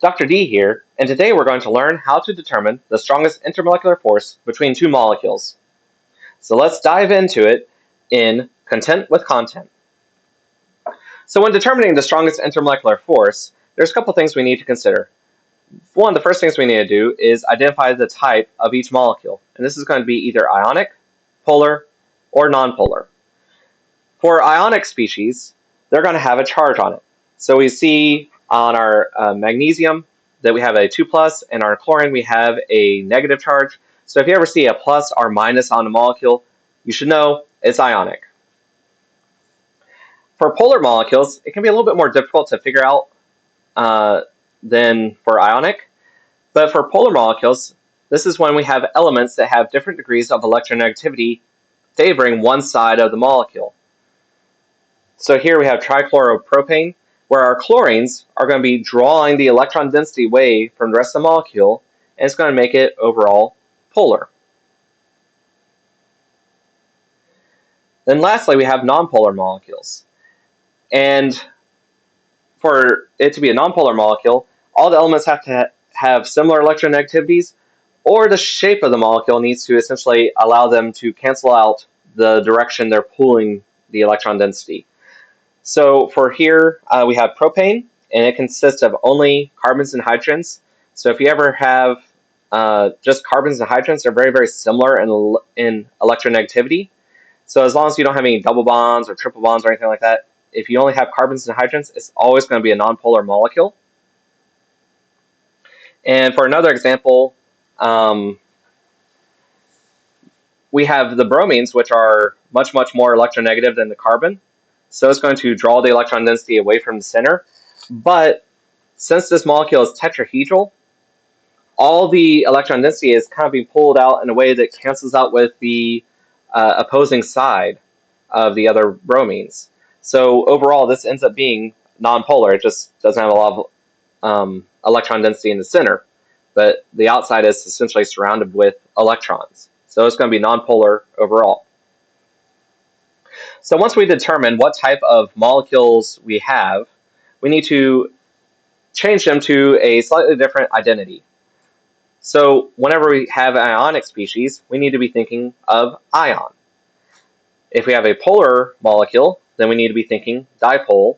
Dr. D here, and today we're going to learn how to determine the strongest intermolecular force between two molecules. So let's dive into it in content with content. So when determining the strongest intermolecular force, there's a couple things we need to consider. One, the first things we need to do is identify the type of each molecule, and this is going to be either ionic, polar, or nonpolar. For ionic species, they're going to have a charge on it. So we see on our magnesium that we have a 2+, and our chlorine we have a negative charge. So if you ever see a plus or minus on a molecule, you should know it's ionic. For polar molecules, it can be a little bit more difficult to figure out than for ionic. But for polar molecules, this is when we have elements that have different degrees of electronegativity favoring one side of the molecule. So here we have trichloropropane, where our chlorines are going to be drawing the electron density away from the rest of the molecule, and it's going to make it overall polar. Then lastly, we have nonpolar molecules. And for it to be a nonpolar molecule, all the elements have to have similar electronegativities, or the shape of the molecule needs to essentially allow them to cancel out the direction they're pulling the electron density. So for here, we have propane, and it consists of only carbons and hydrogens. So if you ever have just carbons and hydrogens, they're very, very similar in electronegativity. So as long as you don't have any double bonds or triple bonds or anything like that, if you only have carbons and hydrogens, it's always going to be a nonpolar molecule. And for another example, we have the bromines, which are much, much more electronegative than the carbon. So it's going to draw the electron density away from the center. But since this molecule is tetrahedral, all the electron density is kind of being pulled out in a way that cancels out with the opposing side of the other bromines. So overall, this ends up being nonpolar. It just doesn't have a lot of electron density in the center, but the outside is essentially surrounded with electrons. So it's going to be nonpolar overall. So once we determine what type of molecules we have, we need to change them to a slightly different identity. So whenever we have an ionic species, we need to be thinking of ion. If we have a polar molecule, then we need to be thinking dipole.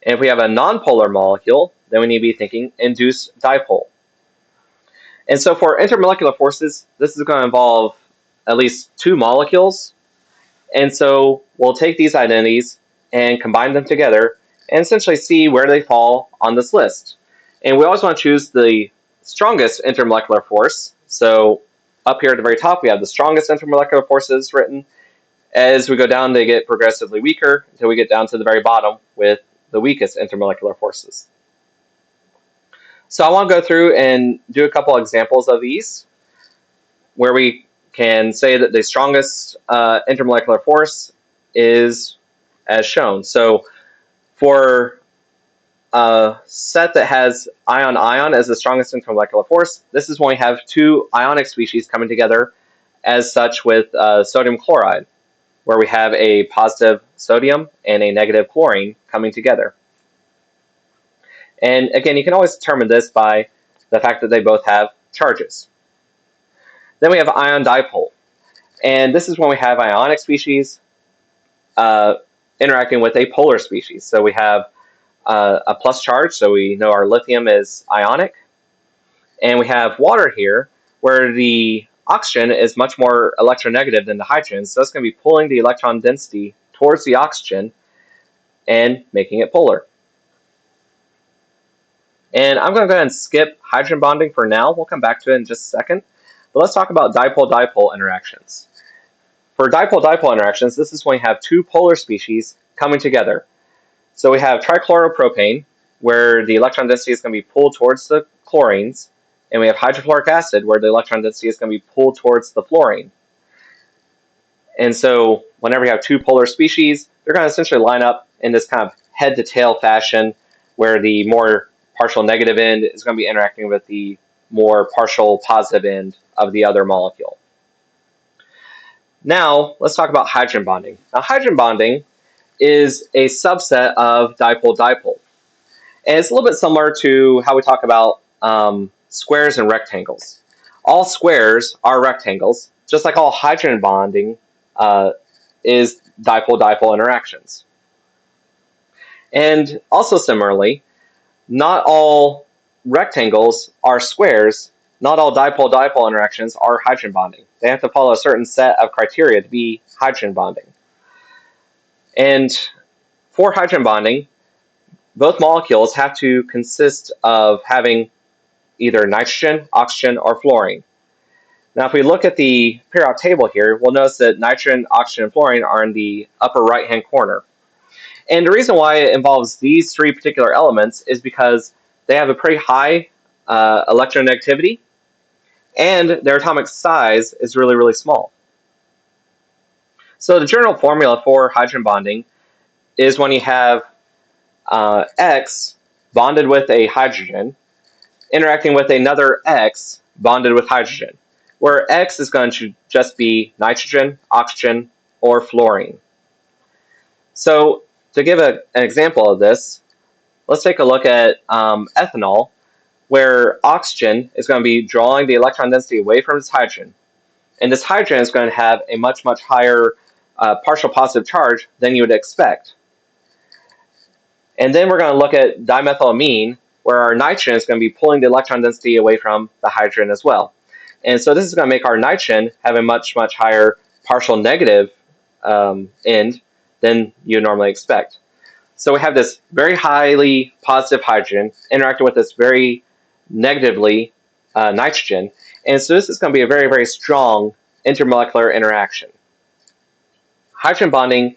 And if we have a nonpolar molecule, then we need to be thinking induced dipole. And so for intermolecular forces, this is going to involve at least two molecules. And so we'll take these identities and combine them together and essentially see where they fall on this list. And we always want to choose the strongest intermolecular force. So up here at the very top, we have the strongest intermolecular forces written. As we go down, they get progressively weaker until we get down to the very bottom with the weakest intermolecular forces. So I want to go through and do a couple examples of these where we can say that the strongest intermolecular force is as shown. So for a set that has ion-ion as the strongest intermolecular force, this is when we have two ionic species coming together as such with sodium chloride, where we have a positive sodium and a negative chlorine coming together. And again, you can always determine this by the fact that they both have charges. Then we have ion dipole. And this is when we have ionic species interacting with a polar species. So we have a plus charge, so we know our lithium is ionic. And we have water here, where the oxygen is much more electronegative than the hydrogen. So it's going to be pulling the electron density towards the oxygen and making it polar. And I'm going to go ahead and skip hydrogen bonding for now. We'll come back to it in just a second. But let's talk about dipole-dipole interactions. For dipole-dipole interactions, this is when we have two polar species coming together. So we have trichloropropane, where the electron density is going to be pulled towards the chlorines, and we have hydrofluoric acid, where the electron density is going to be pulled towards the fluorine. And so whenever you have two polar species, they're going to essentially line up in this kind of head-to-tail fashion, where the more partial negative end is going to be interacting with the more partial positive end of the other molecule. Now, let's talk about hydrogen bonding. Now, hydrogen bonding is a subset of dipole-dipole. And it's a little bit similar to how we talk about squares and rectangles. All squares are rectangles, just like all hydrogen bonding is dipole-dipole interactions. And also similarly, not all rectangles are squares, not all dipole-dipole interactions are hydrogen bonding. They have to follow a certain set of criteria to be hydrogen bonding. And for hydrogen bonding, both molecules have to consist of having either nitrogen, oxygen, or fluorine. Now, if we look at the periodic table here, we'll notice that nitrogen, oxygen, and fluorine are in the upper right-hand corner. And the reason why it involves these three particular elements is because they have a pretty high electronegativity, and their atomic size is really, really small. So the general formula for hydrogen bonding is when you have X bonded with a hydrogen interacting with another X bonded with hydrogen, where X is going to just be nitrogen, oxygen, or fluorine. So to give an example of this, let's take a look at ethanol, where oxygen is going to be drawing the electron density away from its hydrogen. And this hydrogen is going to have a much, much higher partial positive charge than you would expect. And then we're going to look at dimethylamine, where our nitrogen is going to be pulling the electron density away from the hydrogen as well. And so this is going to make our nitrogen have a much, much higher partial negative end than you normally expect. So we have this very highly positive hydrogen interacting with this very negatively nitrogen. And so this is going to be a very, very strong intermolecular interaction. Hydrogen bonding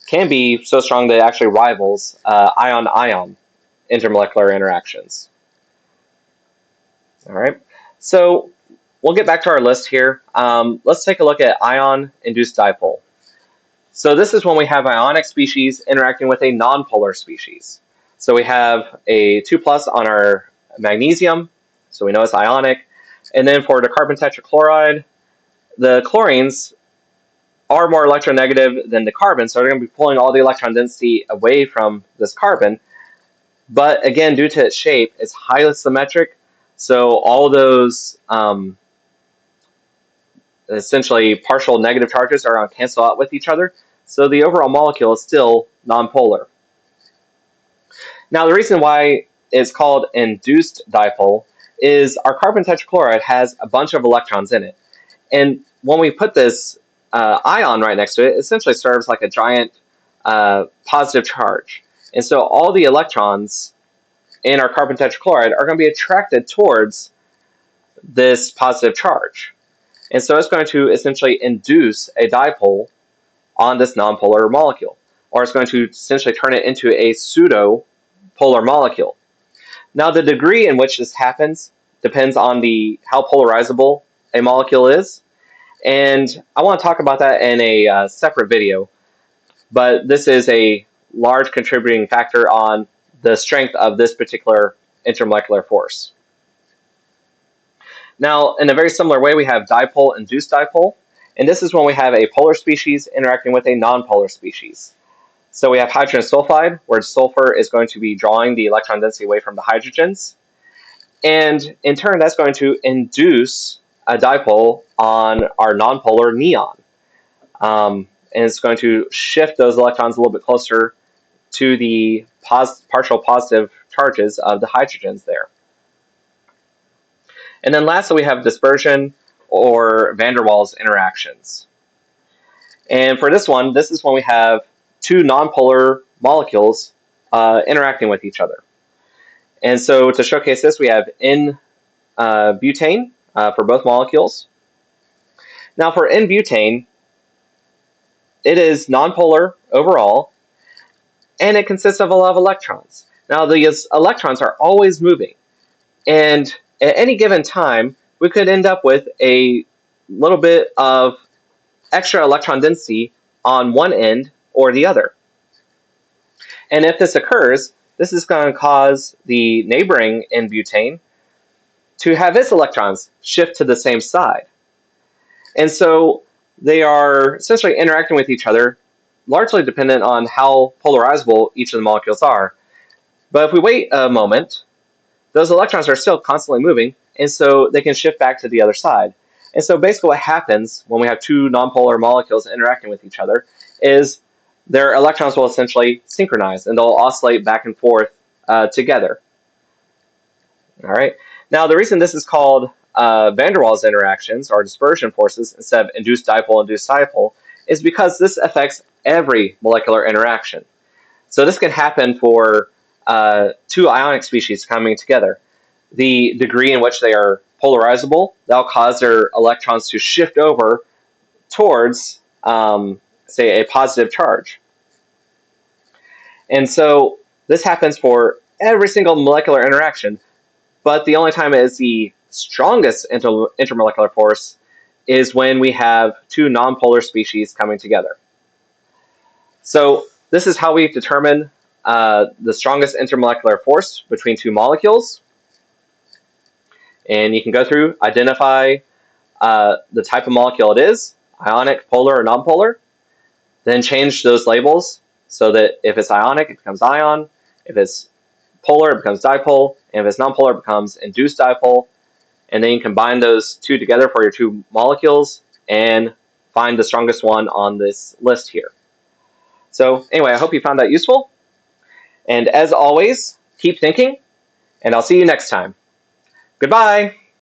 can be so strong that it actually rivals ion-ion intermolecular interactions. All right, so we'll get back to our list here. Let's take a look at ion-induced dipole. So this is when we have ionic species interacting with a nonpolar species. So we have a 2+ on our magnesium, so we know it's ionic. And then for the carbon tetrachloride, the chlorines are more electronegative than the carbon, so they're going to be pulling all the electron density away from this carbon. But again, due to its shape, it's highly symmetric, so all those essentially partial negative charges are going to cancel out with each other, so the overall molecule is still nonpolar. Now, the reason why it's called induced dipole is our carbon tetrachloride has a bunch of electrons in it. And when we put this ion right next to it, it essentially serves like a giant positive charge. And so all the electrons in our carbon tetrachloride are going to be attracted towards this positive charge. And so it's going to essentially induce a dipole on this nonpolar molecule, or it's going to essentially turn it into a pseudo-polar molecule. Now, the degree in which this happens depends on how polarizable a molecule is, and I want to talk about that in a separate video, but this is a large contributing factor on the strength of this particular intermolecular force. Now, in a very similar way, we have dipole-induced dipole, and this is when we have a polar species interacting with a nonpolar species. So we have hydrogen sulfide, where sulfur is going to be drawing the electron density away from the hydrogens, and in turn, that's going to induce a dipole on our nonpolar neon. And it's going to shift those electrons a little bit closer to the partial positive charges of the hydrogens there. And then lastly, we have dispersion or van der Waals interactions. And for this one, this is when we have two nonpolar molecules interacting with each other. And so to showcase this, we have N-butane for both molecules. Now for N-butane, it is nonpolar overall, and it consists of a lot of electrons. Now these electrons are always moving, and at any given time, we could end up with a little bit of extra electron density on one end or the other. And if this occurs, this is going to cause the neighboring N-butane to have its electrons shift to the same side. And so they are essentially interacting with each other, largely dependent on how polarizable each of the molecules are. But if we wait a moment, those electrons are still constantly moving, and so they can shift back to the other side. And so basically what happens when we have two nonpolar molecules interacting with each other is their electrons will essentially synchronize, and they'll oscillate back and forth together. All right. Now, the reason this is called van der Waals interactions or dispersion forces instead of induced dipole is because this affects every molecular interaction. So this can happen for two ionic species coming together. The degree in which they are polarizable, that'll cause their electrons to shift over towards, say, a positive charge. And so this happens for every single molecular interaction, but the only time it is the strongest intermolecular force is when we have two nonpolar species coming together. So this is how we determine the strongest intermolecular force between two molecules. And you can go through, identify the type of molecule it is, ionic, polar, or nonpolar, then change those labels so that if it's ionic, it becomes ion, if it's polar, it becomes dipole, and if it's nonpolar, it becomes induced dipole, and then you combine those two together for your two molecules and find the strongest one on this list here. So anyway, I hope you found that useful, and as always, keep thinking, and I'll see you next time. Goodbye!